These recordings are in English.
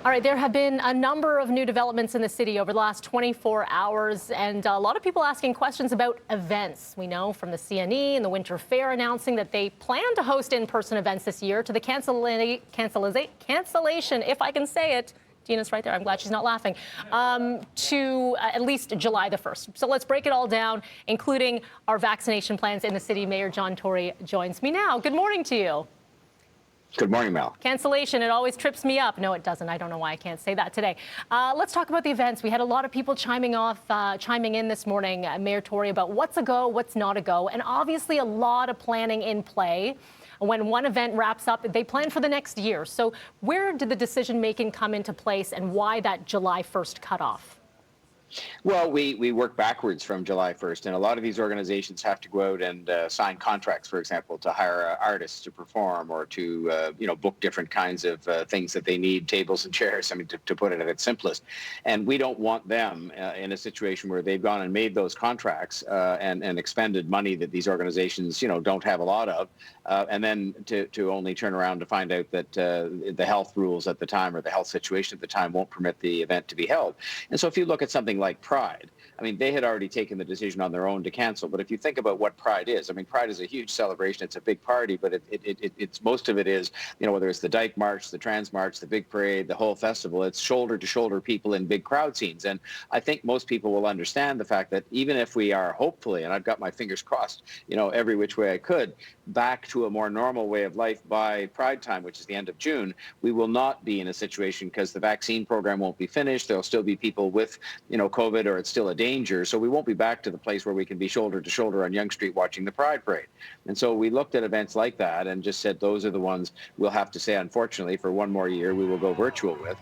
All right, there have been a number of new developments in the city over the last 24 hours, and a lot of people asking questions about events. We know from the CNE and the Winter Fair announcing that they plan to host in-person events this year to the cancellation, if I can say it. Gina's right there. I'm glad she's not laughing. To at least July the 1st. So let's break it all down, including our vaccination plans in the city. Mayor John Tory joins me now. Good morning to you. Good morning, Mel. Cancellation, it always trips me up. No, it doesn't. I don't know why I can't say that today. Let's talk about the events. We had a lot of people chiming in this morning, Mayor Tory, about what's a go, what's not a go, and obviously a lot of planning in play. When one event wraps up, they plan for the next year. So where did the decision-making come into place, and why that July 1st cutoff? Well, we work backwards from July 1st, and a lot of these organizations have to go out and sign contracts, for example, to hire artists to perform or to, book different kinds of things that they need, tables and chairs, to put it at its simplest. And we don't want them in a situation where they've gone and made those contracts and expended money that these organizations, don't have a lot of, and then to only turn around to find out that the health rules at the time or the health situation at the time won't permit the event to be held. And so if you look at something like Pride, they had already taken the decision on their own to cancel. But if you think about what Pride is, Pride is a huge celebration. It's a big party, but it's most of it is, whether it's the Dyke March, the Trans March, the big parade, the whole festival, it's shoulder to shoulder people in big crowd scenes. And I think most people will understand the fact that even if we are hopefully, and I've got my fingers crossed, every which way I could, back to a more normal way of life by Pride time, which is the end of June, we will not be in a situation because the vaccine program won't be finished. There'll still be people with, COVID, or it's still a danger. So we won't be back to the place where we can be shoulder to shoulder on Yonge Street watching the Pride Parade. And so we looked at events like that and just said those are the ones we'll have to say, unfortunately, for one more year, we will go virtual with.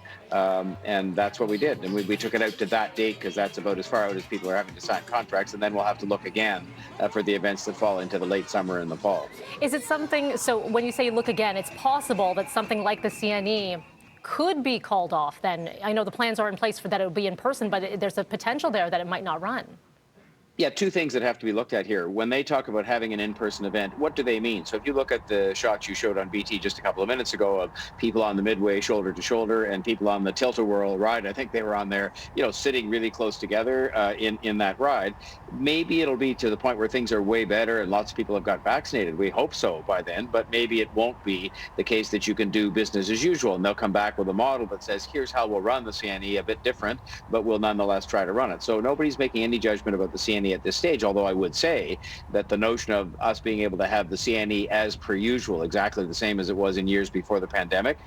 And that's what we did. And we took it out to that date because that's about as far out as people are having to sign contracts. And then we'll have to look again for the events that fall into the late summer and the fall. Is it something, so when you say look again, it's possible that something like the CNE could be called off then? I know the plans are in place for that it will be in person, but there's a potential there that it might not run. Yeah, two things that have to be looked at here. When they talk about having an in-person event, what do they mean? So if you look at the shots you showed on BT just a couple of minutes ago of people on the Midway shoulder to shoulder and people on the Tilt-A-Whirl ride, I think they were on there, sitting really close together in that ride. Maybe it'll be to the point where things are way better and lots of people have got vaccinated. We hope so by then, but maybe it won't be the case that you can do business as usual. And they'll come back with a model that says, here's how we'll run the CNE, a bit different, but we'll nonetheless try to run it. So nobody's making any judgment about the CNE at this stage, although I would say that the notion of us being able to have the CNE as per usual, exactly the same as it was in years before the pandemic,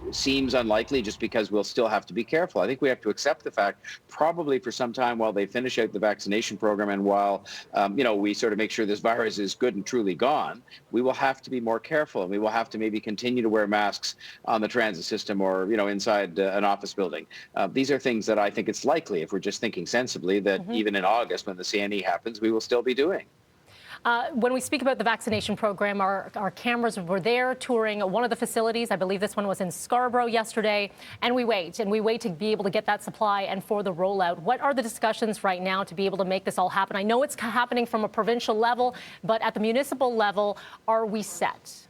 seems unlikely just because we'll still have to be careful. I think we have to accept the fact probably for some time while they finish out the vaccination program and while, we sort of make sure this virus is good and truly gone, we will have to be more careful and we will have to maybe continue to wear masks on the transit system or, inside an office building. These are things that I think it's likely, if we're just thinking sensibly, that even in August when the CNE happens, we will still be doing. When we speak about the vaccination program, our cameras were there touring one of the facilities. I believe this one was in Scarborough yesterday. And we wait to be able to get that supply and for the rollout. What are the discussions right now to be able to make this all happen? I know it's happening from a provincial level, but at the municipal level, are we set?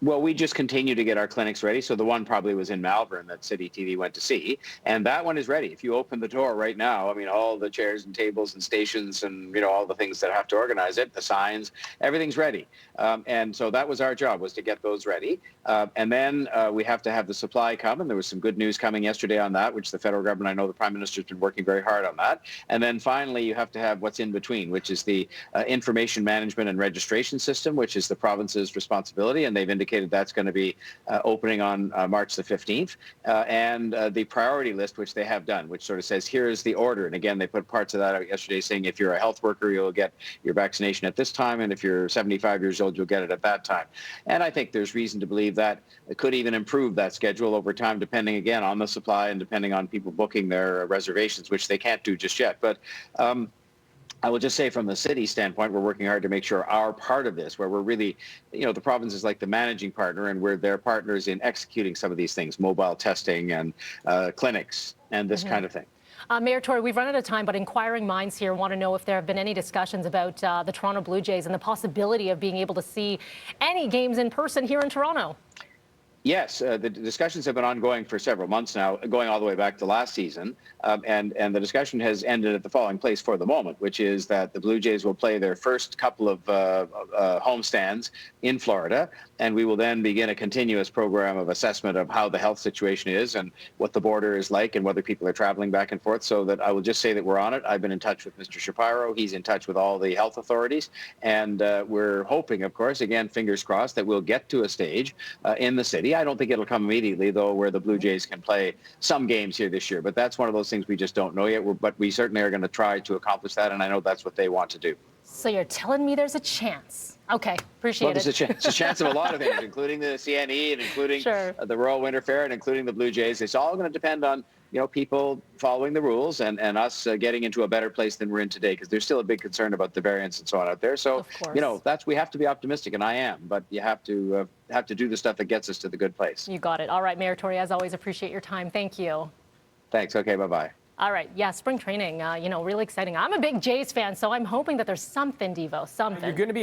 Well, we just continue to get our clinics ready. So the one probably was in Malvern that City TV went to see. And that one is ready. If you open the door right now, all the chairs and tables and stations and, all the things that have to organize it, the signs, everything's ready. And so that was our job, was to get those ready. And then we have to have the supply come. And there was some good news coming yesterday on that, which the federal government, I know the Prime Minister's been working very hard on that. And then finally, you have to have what's in between, which is the information management and registration system, which is the province's responsibility. And they've indicated that's going to be opening on March the 15th. And the priority list, which they have done, which sort of says, here's the order. And again, they put parts of that out yesterday saying, if you're a health worker, you'll get your vaccination at this time. And if you're 75 years old, you'll get it at that time. And I think there's reason to believe that it could even improve that schedule over time, depending, again, on the supply and depending on people booking their reservations, which they can't do just yet. But I will just say from the city standpoint, we're working hard to make sure our part of this, where we're really, the province is like the managing partner and we're their partners in executing some of these things, mobile testing and clinics and this kind of thing. Mayor Tory, we've run out of time, but inquiring minds here want to know if there have been any discussions about the Toronto Blue Jays and the possibility of being able to see any games in person here in Toronto. Yes, the discussions have been ongoing for several months now, going all the way back to last season, and the discussion has ended at the following place for the moment, which is that the Blue Jays will play their first couple of homestands in Florida, and we will then begin a continuous program of assessment of how the health situation is and what the border is like and whether people are traveling back and forth. So that I will just say that we're on it. I've been in touch with Mr. Shapiro. He's in touch with all the health authorities, and we're hoping, of course, again, fingers crossed, that we'll get to a stage in the city. I don't think it'll come immediately, though, where the Blue Jays can play some games here this year. But that's one of those things we just don't know yet. But we certainly are going to try to accomplish that, and I know that's what they want to do. So you're telling me there's a chance? Okay, appreciate well, it. There's a chance of a lot of things, including the CNE and including Sure. The Royal Winter Fair and including the Blue Jays. It's all going to depend on people following the rules and us getting into a better place than we're in today, because there's still a big concern about the variants and so on out there. So we have to be optimistic, and I am. But you have to do the stuff that gets us to the good place. You got it. All right, Mayor Tory, as always, appreciate your time. Thank you. Thanks. Okay. Bye-bye. All right. Yeah, spring training, really exciting. I'm a big Jays fan, so I'm hoping that there's something, Devo, something. You're going to be